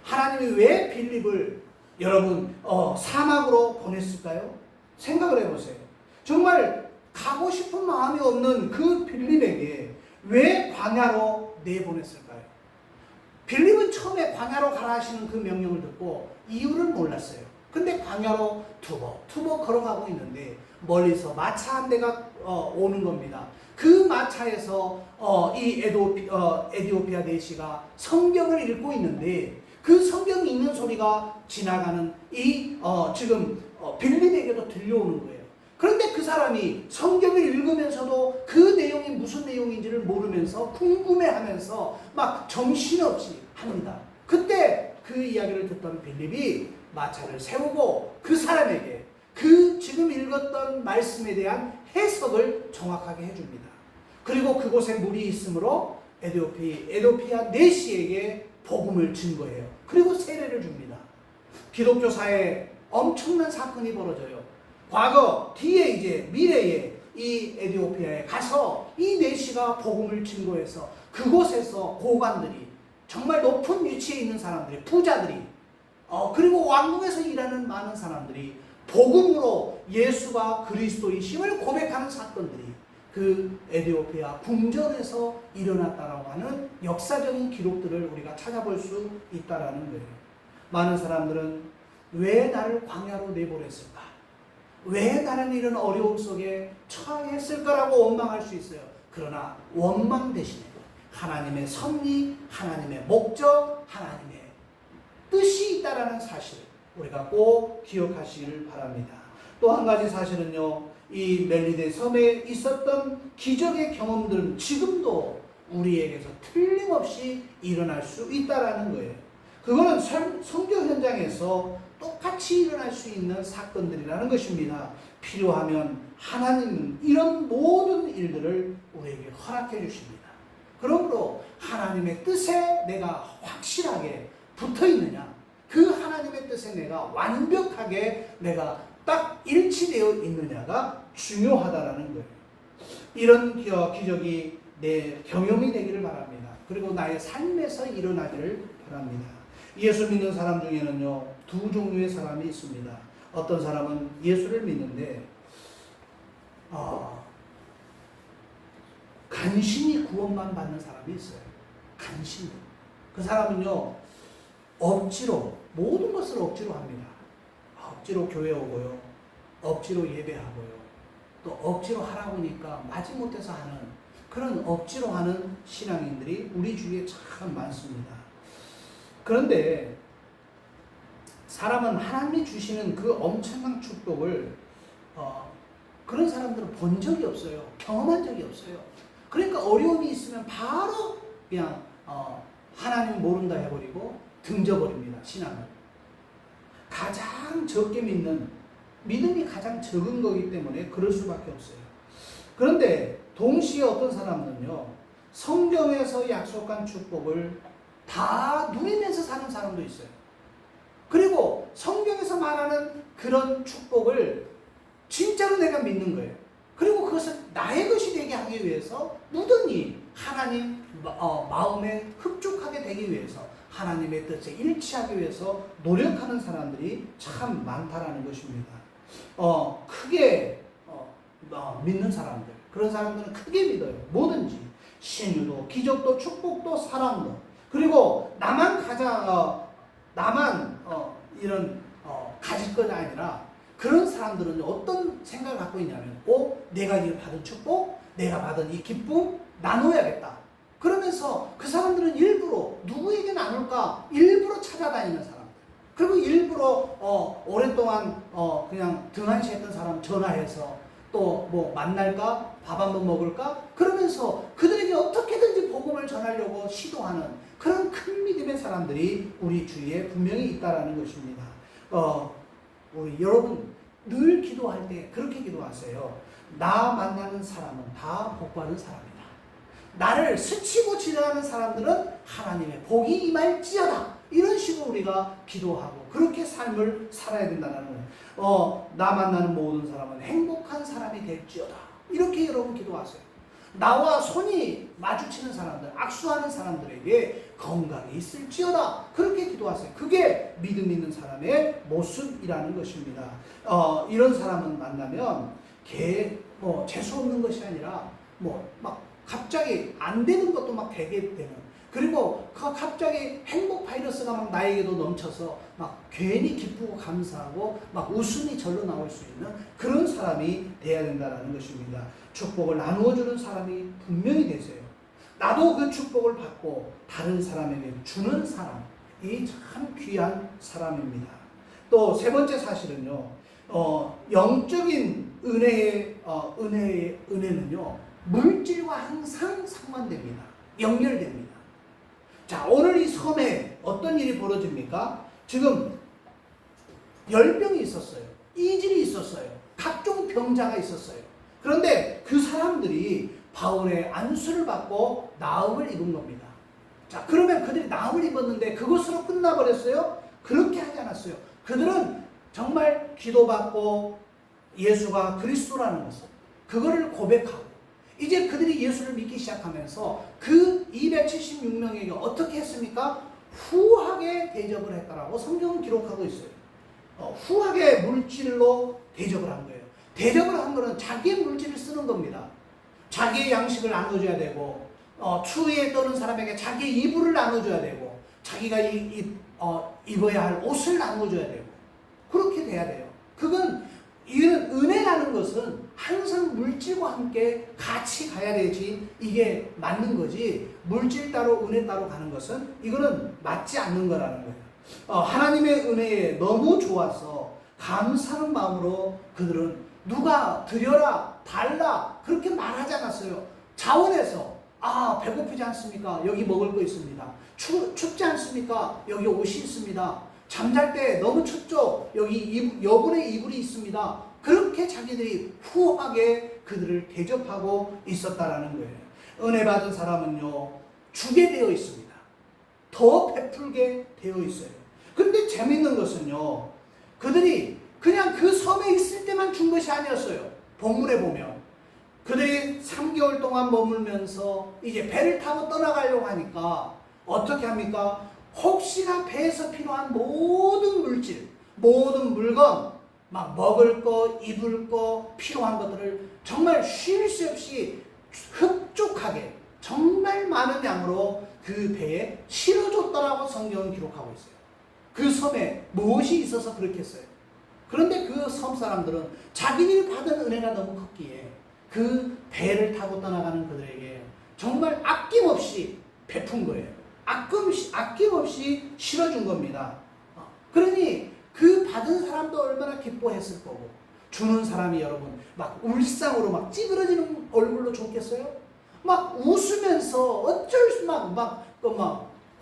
하나님이 왜 빌립을 여러분 사막으로 보냈을까요? 생각을 해보세요. 정말 가고 싶은 마음이 없는 그 빌립에게 왜 광야로 내보냈을까요? 빌립은 처음에 광야로 가라 하시는 그 명령을 듣고 이유를 몰랐어요. 근데 광야로 투벅 걸어가고 있는데 멀리서 마차 한 대가 오는 겁니다. 그 마차에서 이 에디오피아 내시가 성경을 읽고 있는데 그 성경 읽는 소리가 지나가는 지금 빌립에게도 들려오는 거예요. 그런데 그 사람이 성경을 읽으면서도 그 내용이 무슨 내용인지를 모르면서 궁금해하면서 막 정신없이 합니다. 그때 그 이야기를 듣던 빌립이 마차를 세우고 그 사람에게 그 지금 읽었던 말씀에 대한 해석을 정확하게 해줍니다. 그리고 그곳에 물이 있으므로 에디오피아 내시에게 복음을 증거해요. 그리고 세례를 줍니다. 기독교사에 엄청난 사건이 벌어져요. 과거, 뒤에 이제 미래에 이 에디오피아에 가서 이 내시가 복음을 증거해서 그곳에서 고관들이, 정말 높은 위치에 있는 사람들이, 부자들이, 그리고 왕궁에서 일하는 많은 사람들이 복음으로 예수가 그리스도이심을 고백하는 사건들이 그 에디오피아 궁전에서 일어났다라고 하는 역사적인 기록들을 우리가 찾아볼 수 있다라는 거예요. 많은 사람들은 왜 나를 광야로 내보냈을까? 왜 나는 이런 어려움 속에 처했을까라고 원망할 수 있어요. 그러나 원망 대신에 하나님의 섭리, 하나님의 목적, 하나님의 뜻이 있다라는 사실 우리가 꼭 기억하시기를 바랍니다. 또 한 가지 사실은요, 이 멜리데 섬에 있었던 기적의 경험들은 지금도 우리에게서 틀림없이 일어날 수 있다라는 거예요. 그거는 선교 현장에서 똑같이 일어날 수 있는 사건들이라는 것입니다. 필요하면 하나님은 이런 모든 일들을 우리에게 허락해 주십니다. 그러므로 하나님의 뜻에 내가 확실하게 붙어 있느냐, 그 하나님의 뜻에 내가 완벽하게 내가 딱 일치되어 있느냐가 중요하다라는 거예요. 이런 기적이 내 경험이 되기를 바랍니다. 그리고 나의 삶에서 일어나기를 바랍니다. 예수 믿는 사람 중에는요, 두 종류의 사람이 있습니다. 어떤 사람은 예수를 믿는데 간신히 구원만 받는 사람이 있어요. 간신히. 그 사람은요, 억지로, 모든 것을 억지로 합니다. 억지로 교회 오고요, 억지로 예배하고요, 또 억지로 하라고 하니까 마지못해서 하는 그런 억지로 하는 신앙인들이 우리 주위에 참 많습니다. 그런데 사람은 하나님이 주시는 그 엄청난 축복을 그런 사람들은 본 적이 없어요. 경험한 적이 없어요. 그러니까 어려움이 있으면 바로 그냥 하나님 모른다 해버리고 등져버립니다. 신앙을. 가장 적게 믿음이 가장 적은 거기 때문에 그럴 수밖에 없어요. 그런데 동시에 어떤 사람은요, 성경에서 약속한 축복을 다 누리면서 사는 사람도 있어요. 그리고 성경에서 말하는 그런 축복을 진짜로 내가 믿는 거예요. 그리고 그것을 나의 것이 되게 하기 위해서 무던히 하나님 마음에 흡족하게 되기 위해서, 하나님의 뜻에 일치하기 위해서 노력하는 사람들이 참 많다라는 것입니다. 크게 믿는 사람들, 그런 사람들은 크게 믿어요. 뭐든지 신유도, 기적도, 축복도, 사랑도. 그리고 나만 이런 가질 건 아니라, 그런 사람들은 어떤 생각을 갖고 있냐면, 내가 받은 축복, 내가 받은 이 기쁨 나눠야겠다. 그러면서 그 사람들은 일부러 누구에게 나눌까 일부러 찾아다니는 사람들. 그리고 일부러 오랫동안 그냥 등한시했던 사람 전화해서 또 뭐 만날까? 밥 한번 먹을까? 그러면서 그들에게 어떻게든지 복음을 전하려고 시도하는 그런 큰 믿음의 사람들이 우리 주위에 분명히 있다라는 것입니다. 우리 여러분 늘 기도할 때 그렇게 기도하세요. 나 만나는 사람은 다 복받은 사람이다. 나를 스치고 지나가는 사람들은 하나님의 복이 임할지어다. 이런 식으로 우리가 기도하고 그렇게 삶을 살아야 된다는 거예요. 나 만나는 모든 사람은 행복한 사람이 될지어다. 이렇게 여러분 기도하세요. 나와 손이 마주치는 사람들, 악수하는 사람들에게 건강이 있을지어다. 그렇게 기도하세요. 그게 믿음 있는 사람의 모습이라는 것입니다. 이런 사람은 만나면 재수 없는 것이 아니라 막 갑자기 안 되는 것도 막 되게 되는, 그리고 갑자기 행복 바이러스가 막 나에게도 넘쳐서 막 괜히 기쁘고 감사하고 막 웃음이 절로 나올 수 있는 그런 사람이 돼야 된다는 것입니다. 축복을 나누어주는 사람이 분명히 되세요. 나도 그 축복을 받고 다른 사람에게 주는 사람이 참 귀한 사람입니다. 또 세 번째 사실은요, 영적인 은혜는요, 물질과 항상 상관됩니다. 연결됩니다. 자, 오늘 이 섬에 어떤 일이 벌어집니까? 지금 열병이 있었어요. 이질이 있었어요. 각종 병자가 있었어요. 그런데 그 사람들이 바울의 안수를 받고 나음을 입은 겁니다. 자, 그러면 그들이 나음을 입었는데 그것으로 끝나버렸어요? 그렇게 하지 않았어요. 그들은 정말 기도받고 예수가 그리스도라는 것을, 그거를 고백하고 이제 그들이 예수를 믿기 시작하면서 그 276명에게 어떻게 했습니까? 후하게 대접을 했다라고 성경은 기록하고 있어요. 후하게 물질로 대접을 한 거예요. 대접을 한 거는 자기의 물질을 쓰는 겁니다. 자기의 양식을 나눠줘야 되고, 추위에 떠는 사람에게 자기의 이불을 나눠줘야 되고, 자기가 입어야 할 옷을 나눠줘야 되고, 그렇게 돼야 돼요. 이런 은혜라는 것은 항상 물질과 함께 같이 가야 되지, 이게 맞는 거지, 물질 따로 은혜 따로 가는 것은 이거는 맞지 않는 거라는 거예요. 하나님의 은혜에 너무 좋아서 감사하는 마음으로 그들은 누가 드려라 달라 그렇게 말하지 않았어요. 자원해서 배고프지 않습니까? 여기 먹을 거 있습니다. 춥지 않습니까? 여기 옷이 있습니다. 잠잘 때 너무 춥죠? 여기 여분의 이불이 있습니다. 그렇게 자기들이 후하게 그들을 대접하고 있었다라는 거예요. 은혜 받은 사람은요, 주게 되어 있습니다. 더 베풀게 되어 있어요. 근데 재밌는 것은요, 그들이 그냥 그 섬에 있을 때만 준 것이 아니었어요. 본문에 보면 그들이 3개월 동안 머물면서 이제 배를 타고 떠나가려고 하니까 어떻게 합니까? 혹시나 배에서 필요한 모든 물질, 모든 물건, 막 먹을 거, 입을 거, 필요한 것들을 정말 쉴 새 없이 흡족하게 정말 많은 양으로 그 배에 실어줬다라고 성경은 기록하고 있어요. 그 섬에 무엇이 있어서 그렇게 했어요. 그런데 그 섬 사람들은 자기들이 받은 은혜가 너무 컸기에 그 배를 타고 떠나가는 그들에게 정말 아낌없이 베푼 거예요. 아낌없이 실어준 겁니다. 그러니 그 받은 사람도 얼마나 기뻐했을 거고, 주는 사람이 여러분 막 울상으로 막 찌그러지는 얼굴로 줬겠어요? 막 웃으면서 어쩔 수 막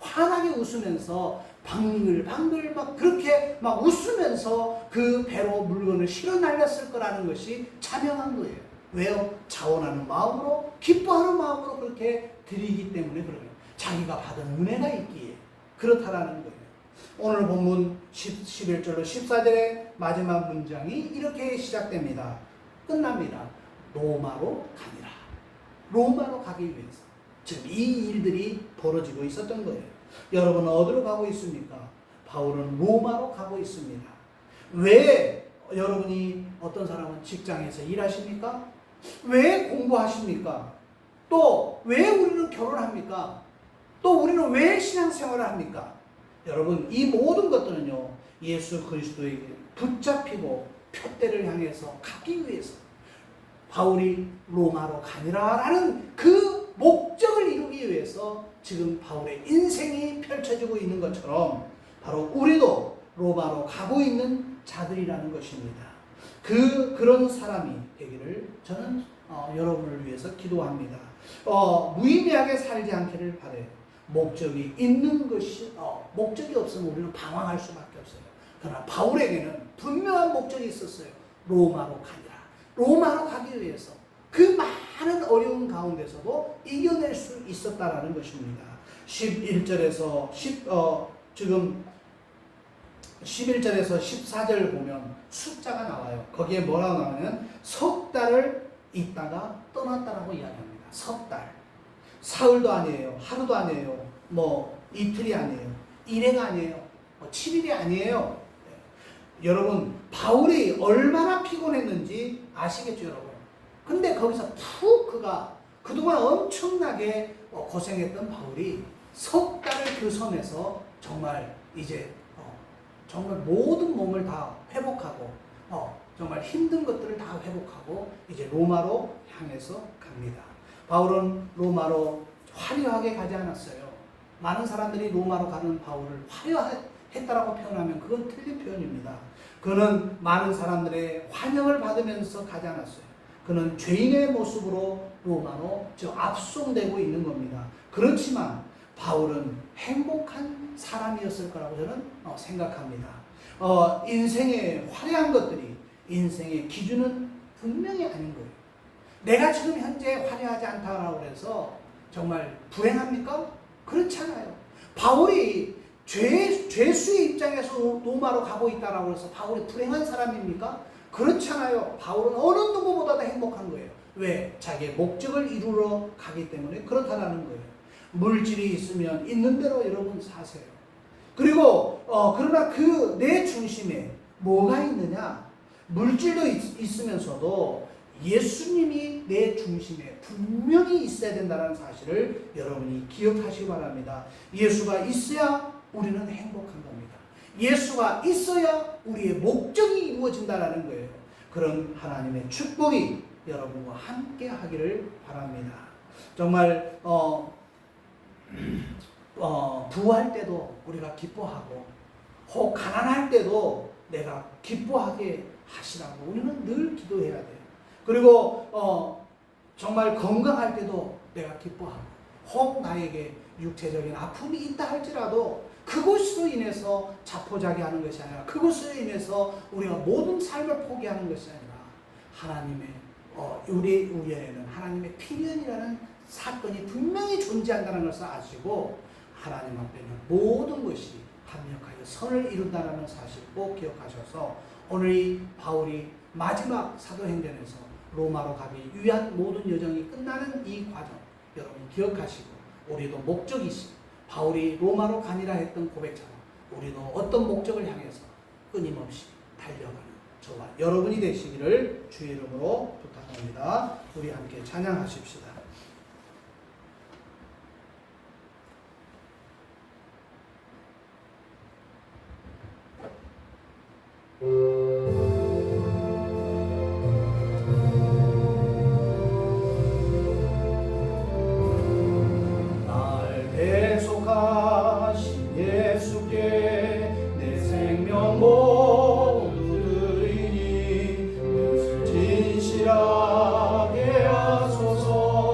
환하게 웃으면서 방글방글 막 그렇게 막 웃으면서 그 배로 물건을 실어 날렸을 거라는 것이 자명한 거예요. 왜요? 자원하는 마음으로, 기뻐하는 마음으로 그렇게 드리기 때문에 그래요. 자기가 받은 은혜가 있기에 그렇다라는 거예요. 오늘 본문 11절로 14절의 마지막 문장이 이렇게 시작됩니다. 끝납니다. 로마로 가니라. 로마로 가기 위해서 지금 이 일들이 벌어지고 있었던 거예요. 여러분은 어디로 가고 있습니까? 바울은 로마로 가고 있습니다. 왜 여러분이 어떤 사람은 직장에서 일하십니까? 왜 공부하십니까? 또 왜 우리는 결혼합니까? 또 우리는 왜 신앙생활을 합니까? 여러분, 이 모든 것들은요, 예수 그리스도에게 붙잡히고 표대를 향해서 가기 위해서 바울이 로마로 가니라라는 그 목적을 이루기 위해서 지금 바울의 인생이 펼쳐지고 있는 것처럼 바로 우리도 로마로 가고 있는 자들이라는 것입니다. 그런 사람이 되기를 저는 여러분을 위해서 기도합니다. 무의미하게 살지 않기를 바래요. 목적이 있는 것이 목적이 없으면 우리는 방황할 수밖에 없어요. 그러나 바울에게는 분명한 목적이 있었어요. 로마로 가니라. 로마로 가기 위해서 그 많은 어려운 가운데서도 이겨낼 수 있었다라는 것입니다. 11절에서 지금 11절에서 14절 보면 숫자가 나와요. 거기에 뭐라고 나오냐면 석 달을 있다가 떠났다라고 이야기합니다. 석 달. 사흘도 아니에요. 하루도 아니에요. 뭐 이틀이 아니에요. 일해가 아니에요. 7일이 아니에요. 여러분 바울이 얼마나 피곤했는지 아시겠죠, 여러분? 근데 거기서 푹 그가 그동안 엄청나게 고생했던 바울이 석 달을 그 섬에서 정말 이제 정말 모든 몸을 다 회복하고 정말 힘든 것들을 다 회복하고 이제 로마로 향해서 갑니다. 바울은 로마로 화려하게 가지 않았어요. 많은 사람들이 로마로 가는 바울을 화려했다라고 표현하면 그건 틀린 표현입니다. 그는 많은 사람들의 환영을 받으면서 가지 않았어요. 그는 죄인의 모습으로 로마로 압송되고 있는 겁니다. 그렇지만 바울은 행복한 사람이었을 거라고 저는 생각합니다. 인생의 화려한 것들이 인생의 기준은 분명히 아닌 거예요. 내가 지금 현재 화려하지 않다라고 해서 정말 불행합니까? 그렇잖아요. 바울이 죄수의 입장에서 로마로 가고 있다라고 해서 바울이 불행한 사람입니까? 그렇잖아요. 바울은 어느 누구보다도 행복한 거예요. 왜? 자기의 목적을 이루러 가기 때문에 그렇다라는 거예요. 물질이 있으면 있는 대로 여러분 사세요. 그리고 그러나 그 내 중심에 뭐가 있느냐? 물질도 있으면서도 예수님이 내 중심에 분명히 있어야 된다는 사실을 여러분이 기억하시기 바랍니다. 예수가 있어야 우리는 행복한 겁니다. 예수가 있어야 우리의 목적이 이루어진다는 거예요. 그런 하나님의 축복이 여러분과 함께 하기를 바랍니다. 정말 부할 때도 우리가 기뻐하고 혹 가난할 때도 내가 기뻐하게 하시라고 우리는 늘 기도해야 돼요. 그리고 정말 건강할 때도 내가 기뻐하고 혹 나에게 육체적인 아픔이 있다 할지라도 그것으로 인해서 자포자기하는 것이 아니라 그것으로 인해서 우리가 모든 삶을 포기하는 것이 아니라 하나님의 우리에는 하나님의 필연이라는 사건이 분명히 존재한다는 것을 아시고 하나님 앞에는 모든 것이 합력하여 선을 이룬다는 사실 꼭 기억하셔서 오늘 이 바울이 마지막 사도행전에서 로마로 가기 위한 모든 여정이 끝나는 이 과정 여러분 기억하시고 우리도 목적이시 바울이 로마로 가니라 했던 고백처럼 우리도 어떤 목적을 향해서 끊임없이 달려가는 저와 여러분이 되시기를 주의 이름으로 부탁합니다. 우리 함께 찬양하십시다. 진실하게 하소서.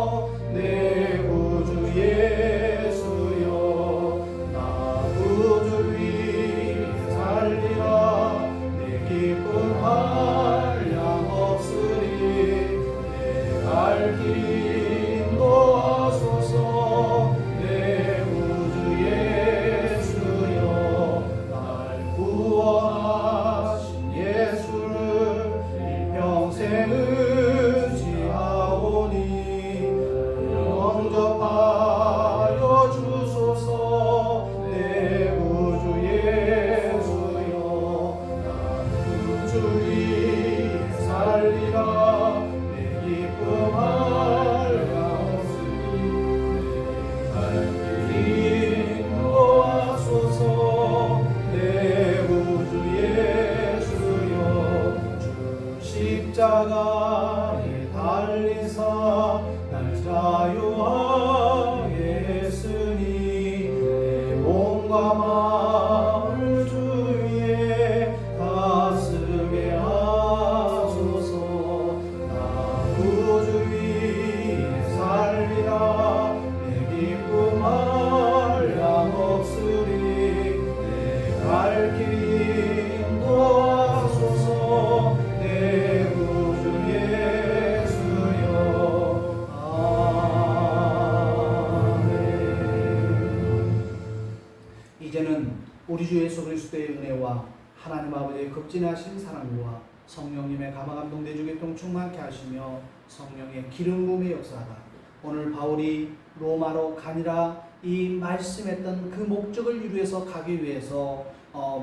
이제는 우리 주 예수 그리스도의 은혜와 하나님 아버지의 극진하신 사랑과 성령님의 감화감동 내주교통 충만케 하시며 성령의 기름 부음의 역사가 오늘 바울이 로마로 가니라 이 말씀했던 그 목적을 이루어서 가기 위해서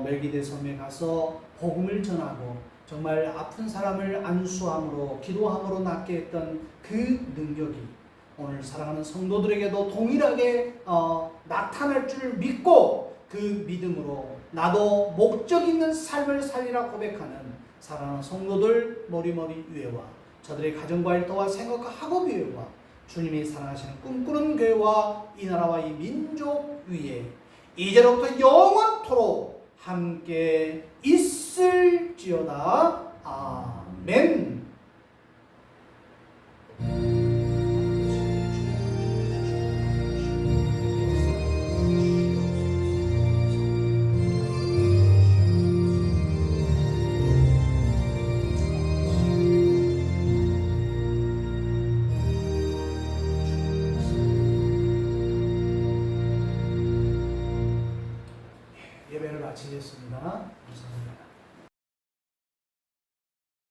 멜기데 섬에 가서 복음을 전하고 정말 아픈 사람을 안수함으로 기도함으로 낫게 했던 그 능력이 오늘 사랑하는 성도들에게도 동일하게 나타날 줄 믿고 그 믿음으로 나도 목적 있는 삶을 살리라 고백하는 사랑하는 성도들 머리머리 위에와 저들의 가정과 일터와 생각과 학업 위에와 주님이 사랑하시는 꿈꾸는 교회와 이 나라와 이 민족 위에 이제로부터 영원토록 함께 있을지어다. 아멘. 예배를 마치겠습니다. 감사합니다.